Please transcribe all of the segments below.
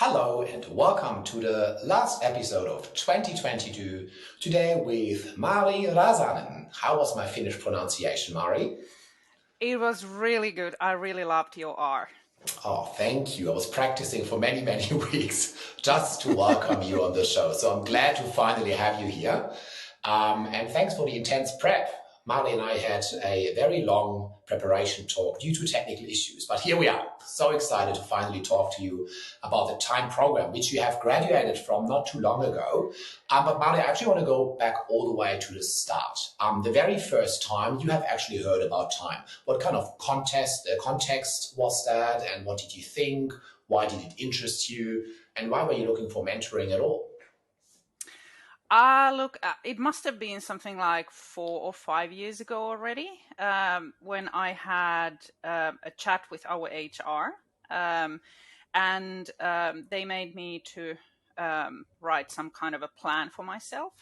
Hello and welcome to the last episode of 2022. Today with Mari Rasanen. How was my Finnish pronunciation, Mari? It was really good. I really loved your R. Oh, thank you. I was practicing for many, many weeks just to welcome you on the show. So I'm glad to finally have you here. And thanks for the intense prep. Mari and I had a very long preparation talk due to technical issues, but here we are. So excited to finally talk to you about the time program, which you have graduated from not too long ago. But Mari, I actually want to go back all the way to the start. The very first time you have actually heard about time. What kind of context was that, and what did you think? Why did it interest you? And why were you looking for mentoring at all? It must have been something like 4 or 5 years ago already, when I had a chat with our HR, and they made me to write some kind of a plan for myself.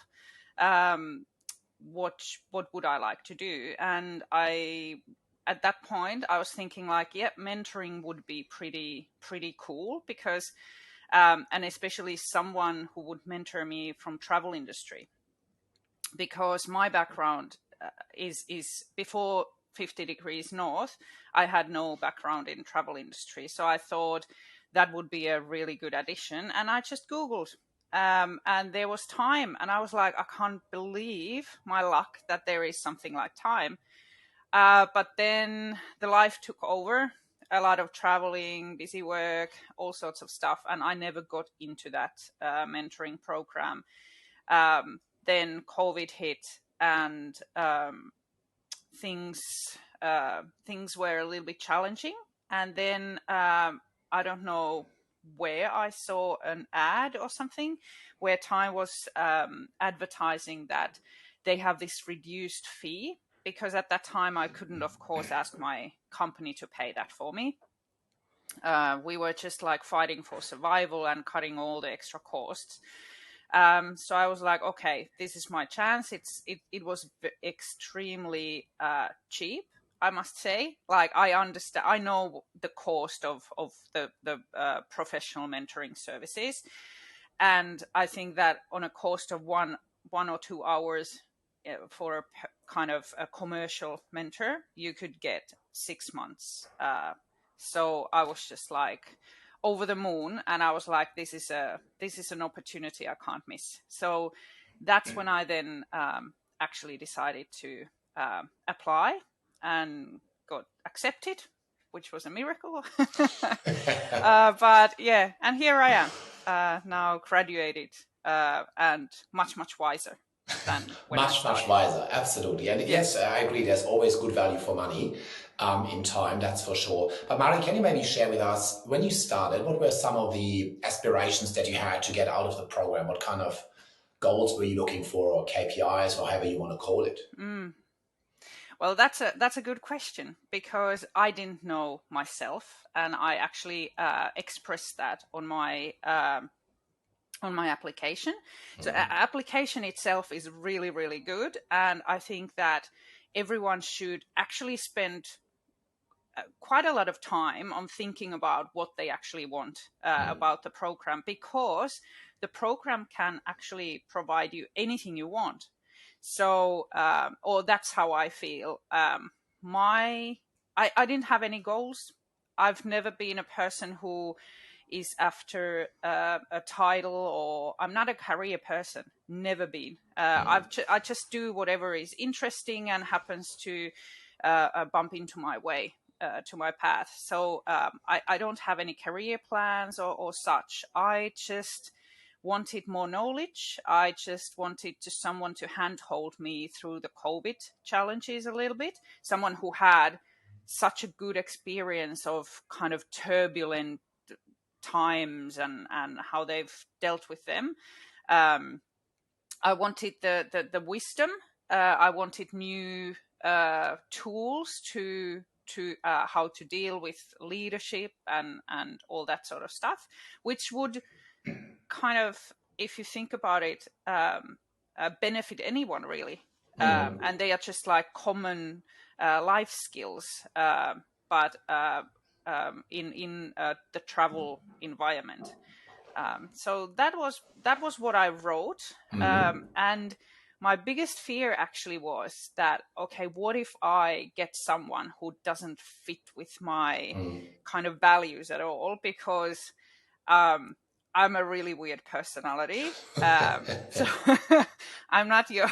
What would I like to do? And at that point, I was thinking like, mentoring would be pretty cool because. And especially someone who would mentor me from travel industry, because my background is before 50 degrees north. I had no background in travel industry, so I thought that would be a really good addition. And I just Googled, and there was time, and I was like, I can't believe my luck that there is something like time. But then the life took over, a lot of traveling, busy work, all sorts of stuff. And I never got into that mentoring program. Then COVID hit, and things were a little bit challenging. And then I don't know where I saw an ad or something where Time was advertising that they have this reduced fee, because at that time I couldn't, of course, ask my company to pay that for me. We were just like fighting for survival and cutting all the extra costs. So I was like, okay, this is my chance. It was extremely cheap, I must say. Like, I know the cost of the professional mentoring services, and I think that on a cost of 1 or 2 hours for a kind of a commercial mentor, you could get 6 months. So I was just like over the moon, and I was like, this is an opportunity I can't miss. So that's when I then actually decided to apply and got accepted, which was a miracle. But yeah, and here I am, now graduated, and much wiser than when I started. Much wiser, absolutely. And yes, I agree, there's always good value for money in time, that's for sure. But Mari, can you maybe share with us, when you started, what were some of the aspirations that you had to get out of the program? What kind of goals were you looking for, or KPIs, or however you want to call it? Well, that's a good question, because I didn't know myself, and I actually expressed that on my application. So application itself is really, really good. And I think that everyone should actually spend quite a lot of time on thinking about what they actually want about the program, because the program can actually provide you anything you want. So, or that's how I feel. I didn't have any goals. I've never been a person who is after a title, or I'm not a career person. Never been. I just do whatever is interesting and happens to bump into my way, to my path. So I don't have any career plans or such. I just wanted more knowledge. I just wanted someone to handhold me through the COVID challenges a little bit. Someone who had such a good experience of kind of turbulent times and how they've dealt with them. I wanted the wisdom. I wanted new tools to how to deal with leadership and all that sort of stuff, which would kind of, if you think about it, benefit anyone really. And they are just like common life skills, but in the travel environment. So that was what I wrote, and my biggest fear actually was that, okay, what if I get someone who doesn't fit with my kind of values at all? Because I'm a really weird personality. So I'm not your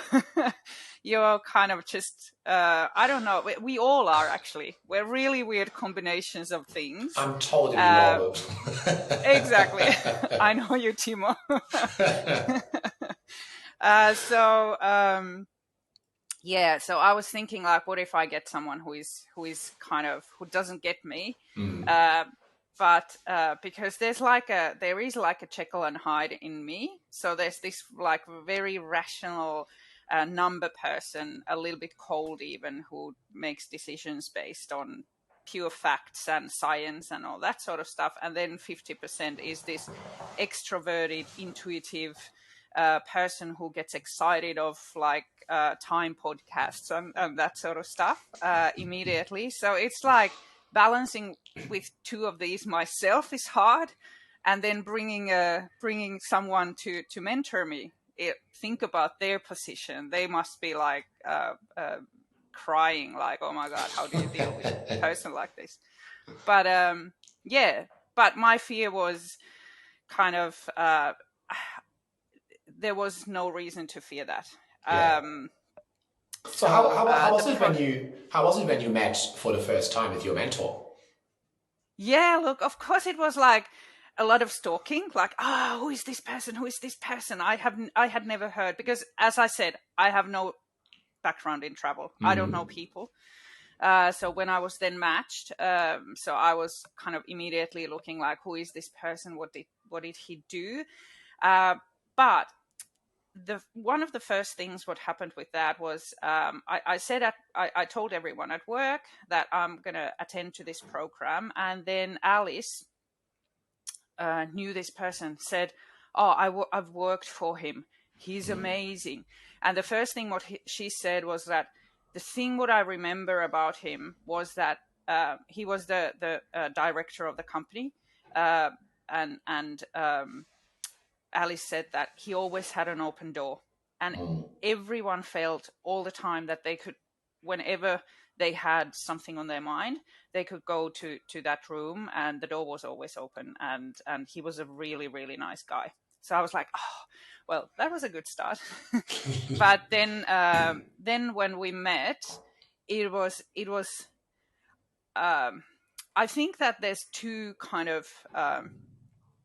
your kind of just I don't know. We all are actually. We're really weird combinations of things. I'm totally Uh, normal. exactly. I know you, Timo. So yeah, so I was thinking like, what if I get someone who is kind of who doesn't get me, but because there is like a Jekyll and Hyde in me, so there's this like very rational number person, a little bit cold even, who makes decisions based on pure facts and science and all that sort of stuff, and then 50% is this extroverted, intuitive person who gets excited of like time podcasts and that sort of stuff immediately. So it's like balancing with two of these myself is hard, and then bringing someone to mentor me. Think about their position. They must be like crying, like, "Oh my God, how do you deal with a person like this?" But yeah, but my fear was kind of there was no reason to fear that. Yeah. So how was it when you met for the first time with your mentor? Yeah, look, of course it was like a lot of stalking, like, who is this person? Who is this person? I had never heard, because as I said, I have no background in travel. I don't know people. So when I was then matched, so I was kind of immediately looking like, who is this person? What did he do? But one of the first things what happened with that was I said I told everyone at work that I'm gonna attend to this program, and then Alice knew this person, said, "Oh, I've worked for him. He's amazing." And the first thing she said was that the thing what I remember about him was that he was the director of the company, and Alice said that he always had an open door, and everyone felt all the time that they could, whenever they had something on their mind, they could go to that room, and the door was always open, and he was a really, really nice guy. So I was like, oh, well, that was a good start. But then when we met, it was I think that there's two kind of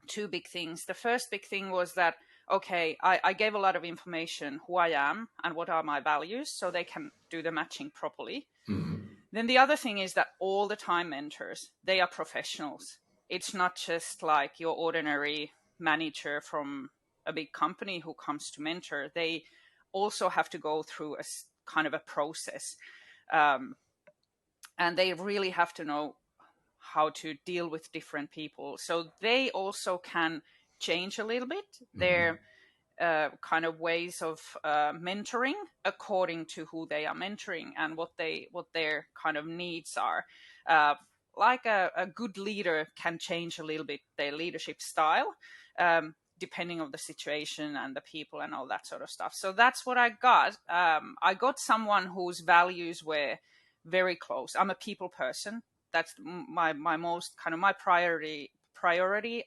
two big things. The first big thing was that, okay, I gave a lot of information, who I am and what are my values, so they can do the matching properly. Then the other thing is that all the time mentors, they are professionals. It's not just like your ordinary manager from a big company who comes to mentor. They also have to go through a kind of a process. And they really have to know how to deal with different people. So they also can change a little bit their kind of ways of mentoring according to who they are mentoring and what their kind of needs are. Like a good leader can change a little bit their leadership style, depending on the situation and the people and all that sort of stuff. So that's what I got. I got someone whose values were very close. I'm a people person. That's my most kind of my priority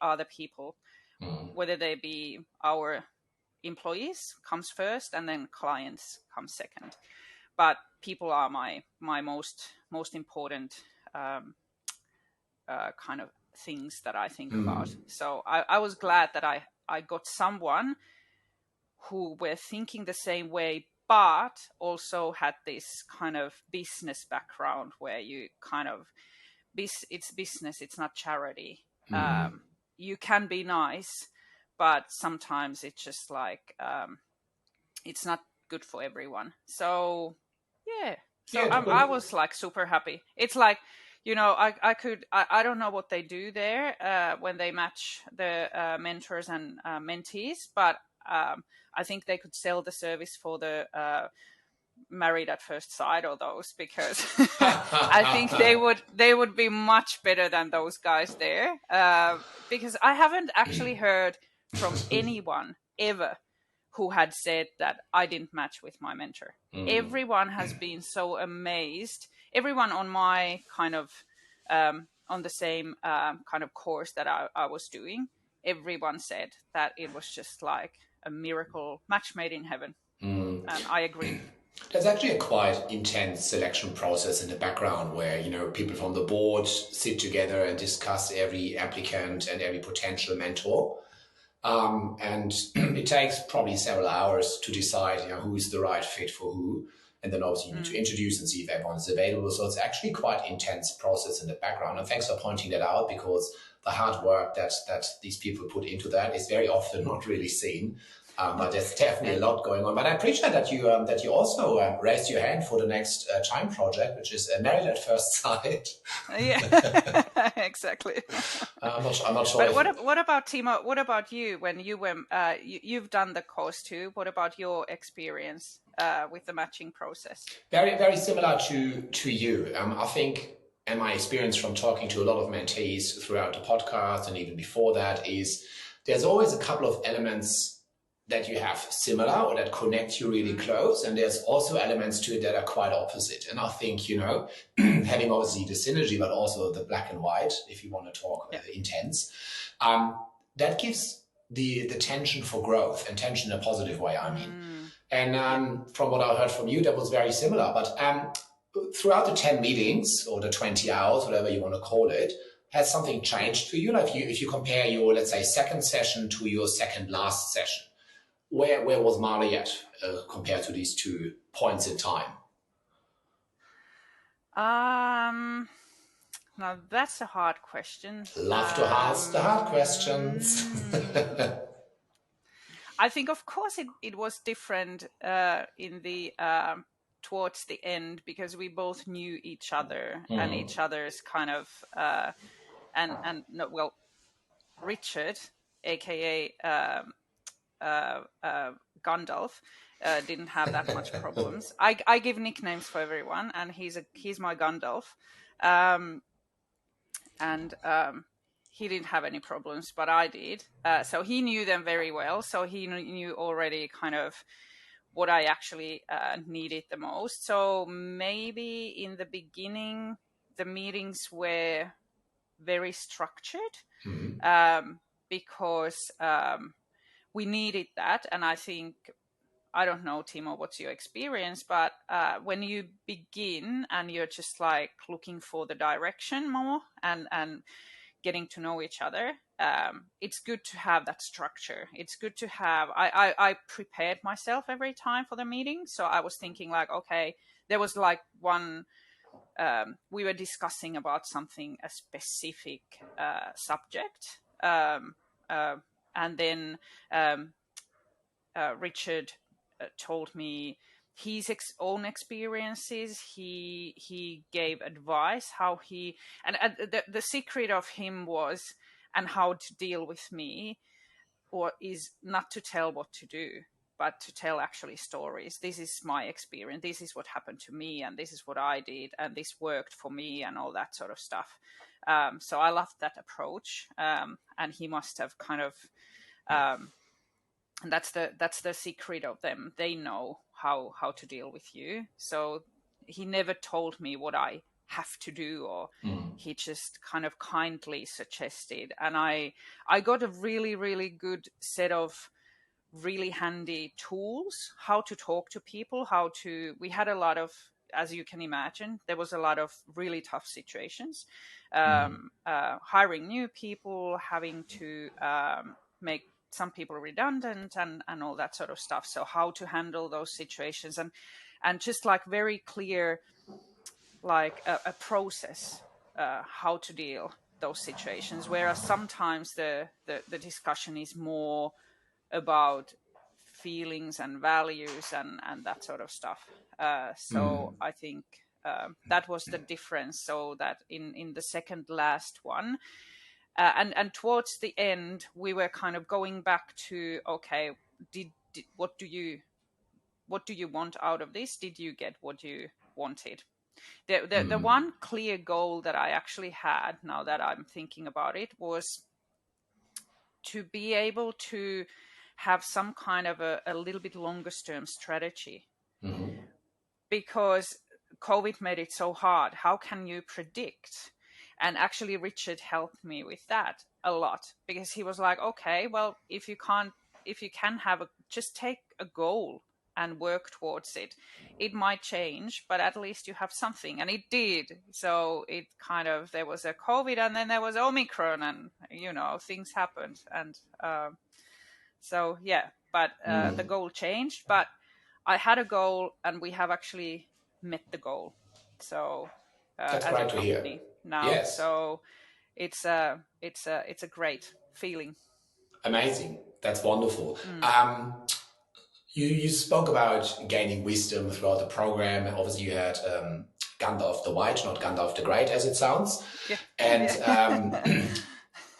are the people, whether they be our employees comes first and then clients come second. But people are my most important kind of things that I think about. So I was glad that I got someone who were thinking the same way, but also had this kind of business background where you kind of it's business, it's not charity. You can be nice, but sometimes it's just like it's not good for everyone. So yeah, so Yeah, I was like super happy. It's like, I don't know what they do there when they match the mentors and mentees, but I think they could sell the service for the Married at First Sight or those, because I think they would be much better than those guys there, because I haven't actually heard from anyone ever who had said that I didn't match with my mentor. Everyone has been so amazed. Everyone on my kind of on the same kind of course that I was doing, everyone said that it was just like a miracle, match made in heaven. And I agree. There's actually a quite intense selection process in the background where, people from the board sit together and discuss every applicant and every potential mentor. And it takes probably several hours to decide, who is the right fit for who. And then obviously you need to introduce and see if everyone is available. So it's actually quite intense process in the background. And thanks for pointing that out, because the hard work that these people put into that is very often not really seen. But there's definitely a lot going on. But I appreciate that you also raised your hand for the next Chime project, which is Married at First Sight. Yeah, exactly. I'm not sure. But what about Timo? What about you? When you were you've done the course too. What about your experience with the matching process? Very, very similar to you. I think, and my experience from talking to a lot of mentees throughout the podcast and even before that, is there's always a couple of elements that you have similar or that connect you really close. And there's also elements to it that are quite opposite. And I think, having obviously the synergy, but also the black and white, if you want to talk intense, that gives the tension for growth, and tension in a positive way, I mean. And from what I heard from you, that was very similar. But throughout the 10 meetings or the 20 hours, whatever you want to call it, has something changed for you? Like if you compare your, let's say, second session to your second last session, where was Marley at compared to these 2 points in time? Now that's a hard question. Love to ask the hard questions. I think, of course, it was different in the towards the end, because we both knew each other and each other's kind of and no, well, Richard, aka Gandalf, didn't have that much problems. I give nicknames for everyone, and he's my Gandalf, and he didn't have any problems, but I did. So he knew them very well. So he knew already kind of what I actually needed the most. So maybe in the beginning, the meetings were very structured because we needed that. And I think, I don't know, Timo, what's your experience, but when you begin and you're just like looking for the direction more and getting to know each other, it's good to have that structure. It's good to have, I prepared myself every time for the meeting. So I was thinking like, okay, there was like one, we were discussing about something, a specific subject. And then Richard told me his own experiences. He gave advice how he, and the secret of him was, and how to deal with me, or is not to tell what to do, but to tell actually stories. This is my experience. This is what happened to me, and this is what I did, and this worked for me, and all that sort of stuff. So I loved that approach, and he must have kind of. And that's the secret of them. They know how to deal with you. So he never told me what I have to do, or he just kind of kindly suggested. And I got a really, really good set of really handy tools, how to talk to people, we had a lot of, as you can imagine, there was a lot of really tough situations, hiring new people, having to make some people redundant and all that sort of stuff. So how to handle those situations, and just like very clear, like a process, how to deal those situations. Whereas sometimes the discussion is more about feelings and values and that sort of stuff. So I think that was the difference. So that in the second last one, and towards the end, we were kind of going back to, okay, what do you want out of this? Did you get what you wanted? The one clear goal that I actually had, now that I'm thinking about it, was to be able to have some kind of a little bit longer term strategy, because COVID made it so hard. How can you predict? And actually, Richard helped me with that a lot, because he was like, okay, well, if you can have just take a goal and work towards it. It might change, but at least you have something. And it did. So it kind of, there was a COVID and then there was Omicron, and, things happened. And so, yeah, but the goal changed. But I had a goal, and we have actually met the goal. So That's as a great to hear. company now, Yes. so it's a great feeling. Amazing. That's wonderful. You spoke about gaining wisdom throughout the program. Obviously, you had Gandalf the White, not Gandalf the Great, as it sounds. Yeah. And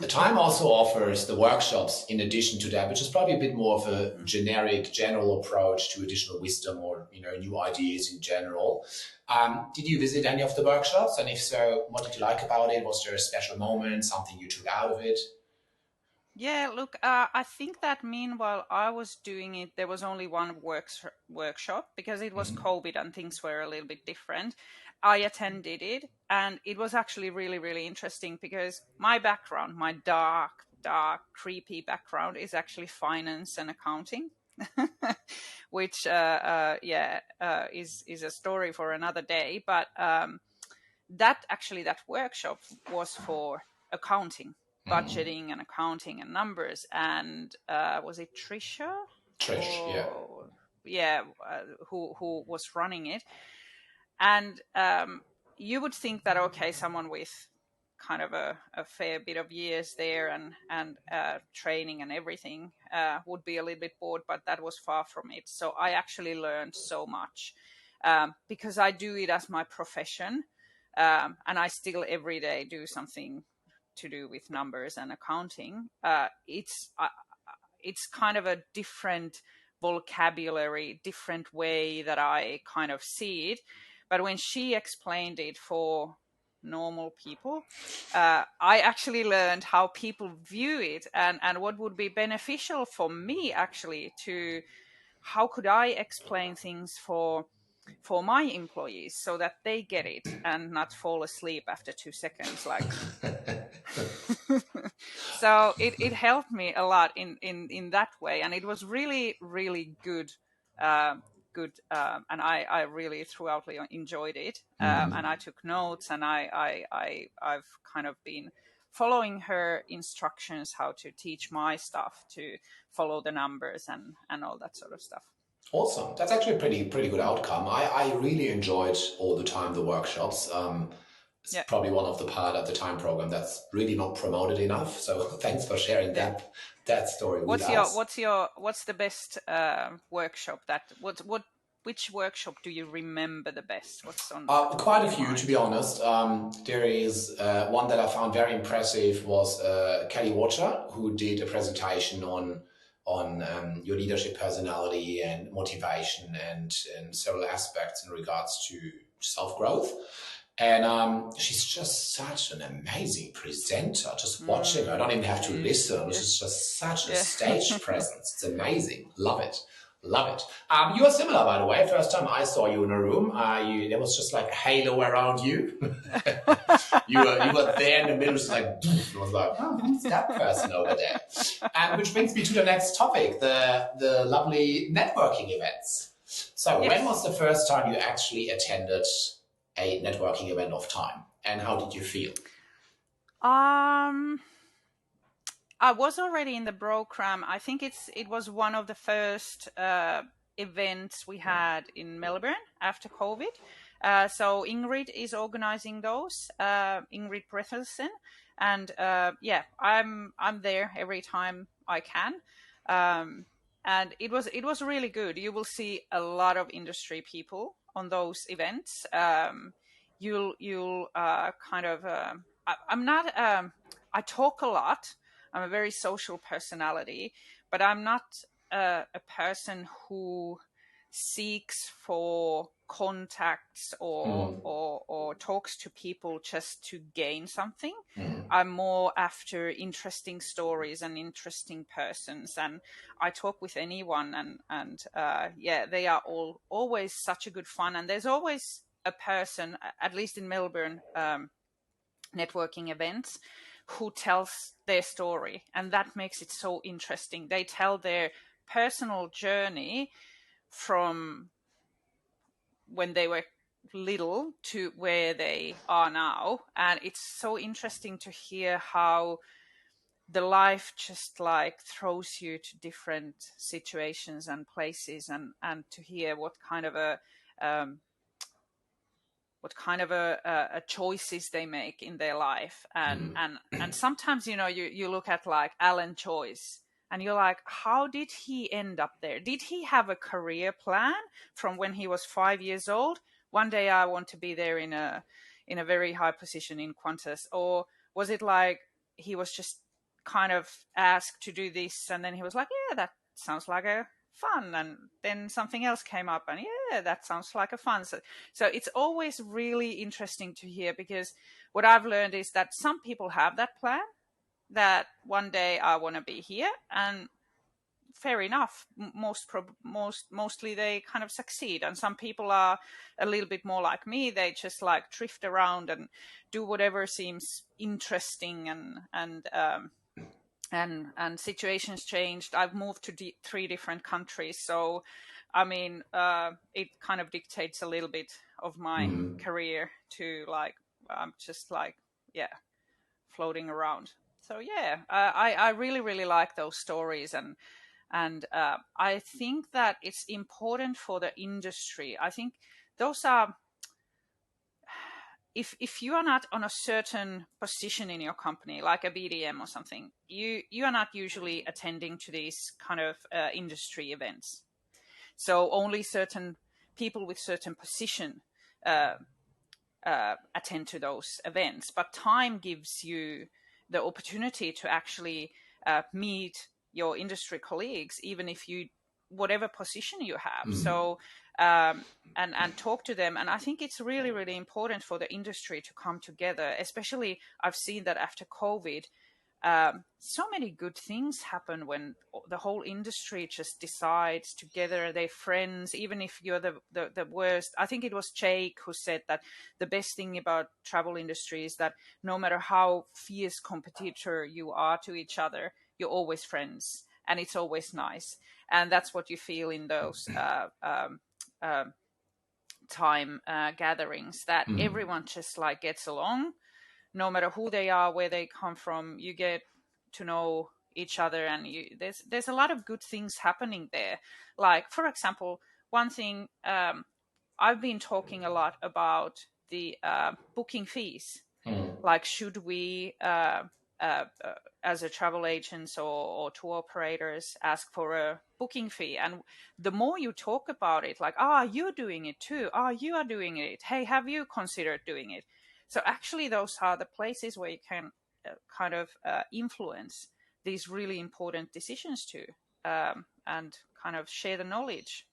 the time also offers the workshops in addition to that, which is probably a bit more of a generic, general approach to additional wisdom or new ideas in general. Did you visit any of the workshops? And if so, what did you like about it? Was there a special moment, something you took out of it? Yeah, look, I think that meanwhile I was doing it, there was only one workshop, because it was COVID and things were a little bit different. I attended it, and it was actually really, really interesting, because my background, my dark, creepy background, is actually finance and accounting, which, is a story for another day. But that workshop was for accounting, budgeting and accounting and numbers. And was it Trisha? Trish, yeah. Who was running it. And you would think that, okay, someone with kind of a fair bit of years there and training and everything would be a little bit bored, but that was far from it. So I actually learned so much, because I do it as my profession, and I still every day do something to do with numbers and accounting. It's kind of a different vocabulary, different way that I kind of see it. But when she explained it for normal people, I actually learned how people view it, and what would be beneficial for me actually, to how could I explain things for my employees so that they get it and not fall asleep after 2 seconds, like. So it helped me a lot in that way, and it was really, really good. And I really throughout enjoyed it, and I took notes, and I've kind of been following her instructions how to teach my staff to follow the numbers and all that sort of stuff. Awesome. That's actually a pretty good outcome. I really enjoyed all the time the workshops. It's probably one of the part of the time program that's really not promoted enough. So thanks for sharing that story with us. What's the best workshop which workshop do you remember the best? What's on quite a few, to be honest. There is one that I found very impressive was Kelly Watcher, who did a presentation on your leadership personality and motivation and several aspects in regards to self-growth. And she's just such an amazing presenter. Just watching her, I don't even have to listen. She's just such a stage presence. It's amazing. Love it. Love it. You are similar, by the way. First time I saw you in a room, there was just like a halo around you. you were there in the middle, just like, I was like, oh, who's that person over there? And which brings me to the next topic, the lovely networking events. So when was the first time you actually attended a networking event of time, and how did you feel? I was already in the program. I think it was one of the first events we had in Melbourne after COVID. So Ingrid is organizing those, Ingrid Brethelsen, and I'm there every time I can. And it was really good. You will see a lot of industry people on those events. You'll kind of. I'm not. I talk a lot. I'm a very social personality, but I'm not a person who seeks for contacts or talks to people just to gain something. Mm. I'm more after interesting stories and interesting persons, and I talk with anyone, and they are all always such a good fun, and there's always a person, at least in Melbourne, networking events, who tells their story, and that makes it so interesting. They tell their personal journey from when they were little to where they are now, and it's so interesting to hear how the life just like throws you to different situations and places, and to hear what kind of um, a choices they make in their life, and sometimes you look at like Alan Joyce, and you're like, how did he end up there? Did he have a career plan from when he was 5 years old? One day I want to be there in a very high position in Qantas. Or was it like he was just kind of asked to do this, and then he was like, yeah, that sounds like a fun, and then something else came up, and yeah, that sounds like a fun. So it's always really interesting to hear, because what I've learned is that some people have that plan, that one day I want to be here, and fair enough, mostly they kind of succeed. And some people are a little bit more like me, they just like drift around and do whatever seems interesting, and situations changed. I've moved to 3 different countries, so I mean, it kind of dictates a little bit of my career to like, I'm just like, yeah, floating around. So yeah, I really really like those stories, and I think that it's important for the industry. I think those are, if you are not on a certain position in your company, like a BDM or something, you are not usually attending to these kind of industry events. So only certain people with certain position attend to those events. But time gives you the opportunity to actually meet your industry colleagues, even if you, whatever position you have. So and talk to them. And I think it's really really important for the industry to come together. Especially, I've seen that after COVID, so many good things happen when the whole industry just decides together, they're friends, even if you're the worst. I think it was Jake who said that the best thing about travel industry is that no matter how fierce competitor you are to each other, you're always friends, and it's always nice. And that's what you feel in those time gatherings, that everyone just like gets along, no matter who they are, where they come from. You get to know each other, and there's a lot of good things happening there. Like, for example, one thing, I've been talking a lot about the booking fees. Like, should we as a travel agents or tour operators ask for a booking fee? And the more you talk about it, like, you're doing it too, you are doing it, hey, have you considered doing it? So actually those are the places where you can kind of influence these really important decisions too, and kind of share the knowledge.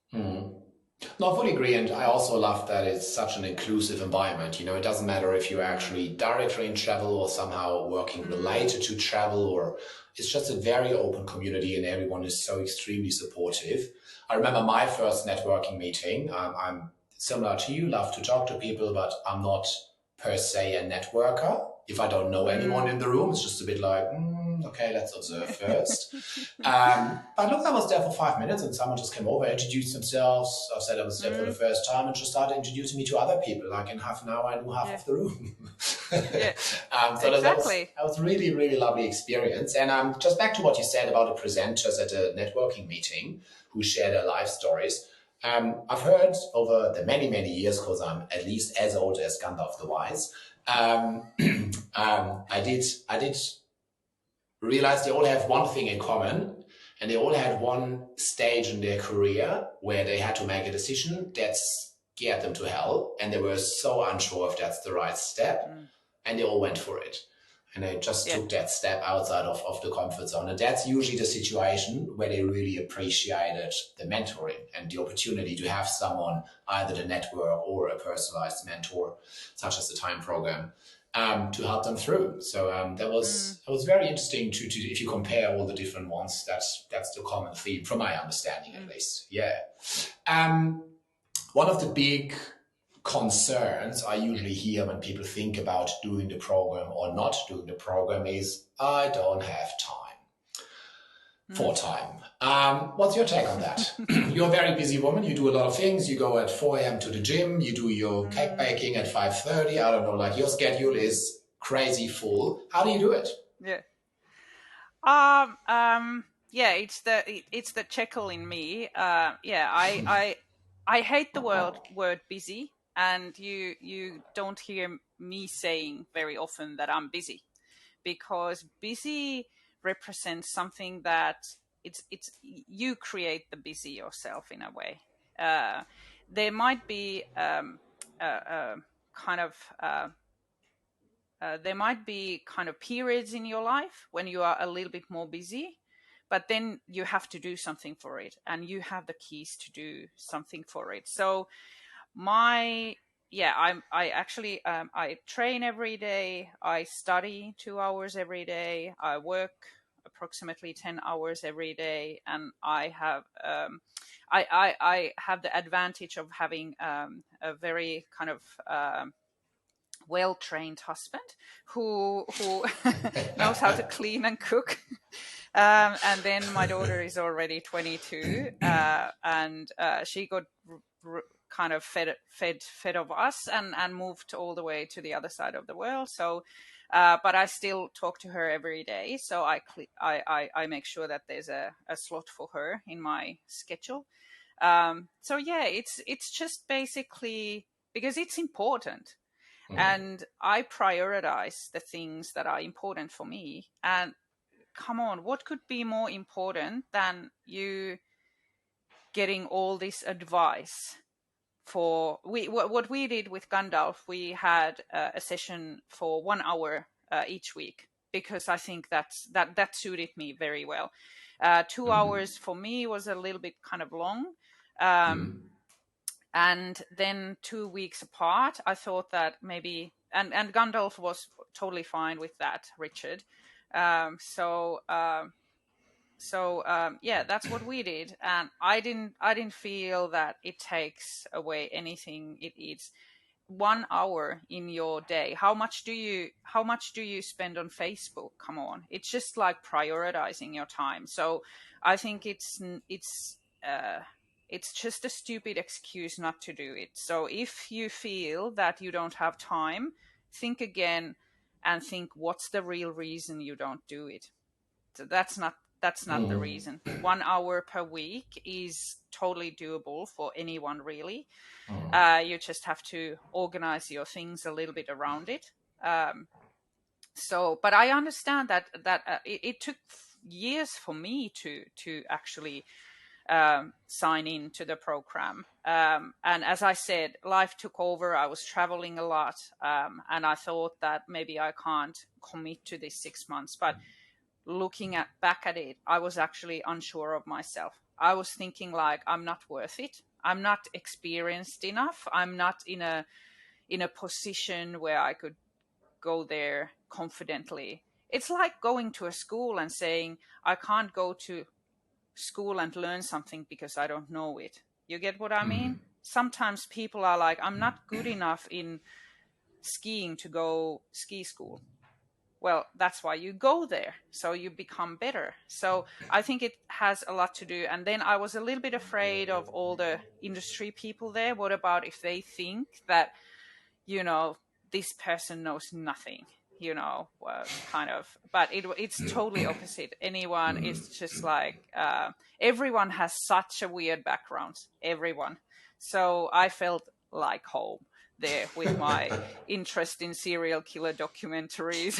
No, I fully agree, and I also love that it's such an inclusive environment. It doesn't matter if you're actually directly in travel or somehow working related to travel, or it's just a very open community, and everyone is so extremely supportive. I remember my first networking meeting. I'm similar to you, love to talk to people, but I'm not per se a networker. If I don't know anyone in the room, it's just a bit like, okay, let's observe first. But look, I was there for 5 minutes, and someone just came over, introduced themselves. I said I was there for the first time, and just started introducing me to other people. Like, in half an hour, I knew half of the room. So Exactly. that was really, really lovely experience. And just back to what you said about the presenters at a networking meeting who share their life stories. I've heard over the many, many years, because I'm at least as old as Gandalf the Wise, I did realize they all have one thing in common, and they all had one stage in their career where they had to make a decision that scared them to hell, and they were so unsure if that's the right step, and they all went for it. and they just Yeah. took that step outside of the comfort zone. And that's usually the situation where they really appreciated the mentoring and the opportunity to have someone, either the network or a personalized mentor, such as the time program, to help them through. So that was very interesting to if you compare all the different ones. That's the common theme, from my understanding at least. Yeah. One of the big concerns I usually hear when people think about doing the program or not doing the program is, I don't have time for time. What's your take on that? You're a very busy woman. You do a lot of things. You go at 4 a.m. to the gym. You do your cake baking at 5:30. I don't know, like your schedule is crazy full. How do you do it? Yeah. Yeah, it's the Jekyll in me. Yeah, I hate the word busy, and you don't hear me saying very often that I'm busy, because busy represents something that it's you create the busy yourself in a way. There might be kind of there might be kind of periods in your life when you are a little bit more busy, but then you have to do something for it, and you have the keys to do something for it. So my yeah, I actually I train every day, I study 2 hours every day, I work approximately 10 hours every day, and I have I have the advantage of having a very kind of well-trained husband who knows how to clean and cook. And then my daughter is already 22, and she got kind of fed of us and moved all the way to the other side of the world. So, but I still talk to her every day. So I make sure that there's a slot for her in my schedule. So yeah, it's just basically because it's important. And I prioritize the things that are important for me. And come on, what could be more important than you getting all this advice? For what we did with Gandalf, we had a session for 1 hour each week, because I think that suited me very well. 2 hours for me was a little bit kind of long. And then 2 weeks apart, I thought that maybe, and Gandalf was totally fine with that, Richard. Yeah, that's what we did, and I didn't feel that it takes away anything. It's 1 hour in your day. How much do you spend on Facebook? Come on, it's just like prioritizing your time. So I think it's just a stupid excuse not to do it. So if you feel that you don't have time, think again and think, what's the real reason you don't do it? So that's not the reason. 1 hour per week is totally doable for anyone, really. You just have to organize your things a little bit around it. But I understand that it took years for me to actually sign in to the program. And as I said, life took over. I was traveling a lot, and I thought that maybe I can't commit to this 6 months. But looking back at it, I was actually unsure of myself. I was thinking like, I'm not worth it. I'm not experienced enough. I'm not in a position where I could go there confidently. It's like going to a school and saying, I can't go to school and learn something because I don't know it. You get what I mean? Sometimes people are like, I'm not good enough in skiing to go ski school. Well, that's why you go there, so you become better. So I think it has a lot to do. And then I was a little bit afraid of all the industry people there. What about if they think that, this person knows nothing, kind of. But it's totally opposite. Anyone is just like, everyone has such a weird background, everyone. So I felt like home there with my interest in serial killer documentaries,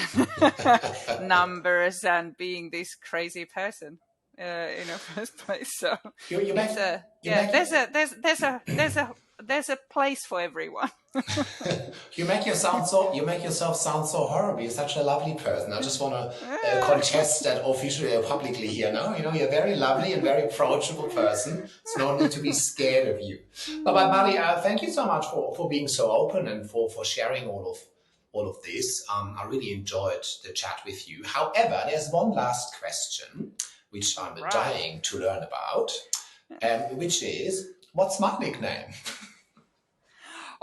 numbers, and being this crazy person. in the first place. So You make, it's a you yeah. make, There's a place for everyone. you make yourself sound so horrible. You're such a lovely person. I just want to contest that officially or publicly here. No, you're a very lovely and very approachable person. There's no need to be scared of you. But Mari, thank you so much for being so open and for sharing all of this. I really enjoyed the chat with you. However, there's one last question which I'm dying to learn about, which is, what's my nickname?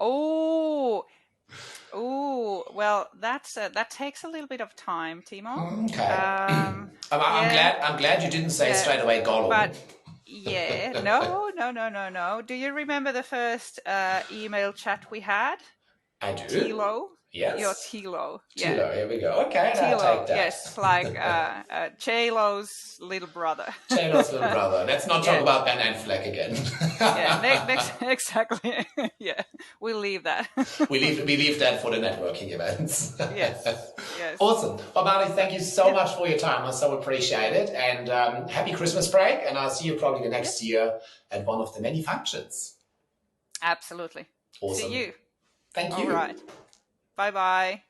Oh, well, that takes a little bit of time, Timo. Okay. Um, I'm glad you didn't say straight away Gollum. But no. Do you remember the first email chat we had? I do. Tilo. Yes. You're Tilo. Tilo, here we go. Okay, I'll take that. Yes, like J-Lo's little brother. J-Lo's little brother. Let's not talk about Ben Affleck again. Exactly. Yeah, we'll leave that. we leave that for the networking events. Yes. Awesome. Well, Marley, thank you so much for your time. I so appreciate it. And happy Christmas break. And I'll see you probably the next year at one of the many functions. Absolutely. Awesome. See you. Thank you. All right. Bye-bye.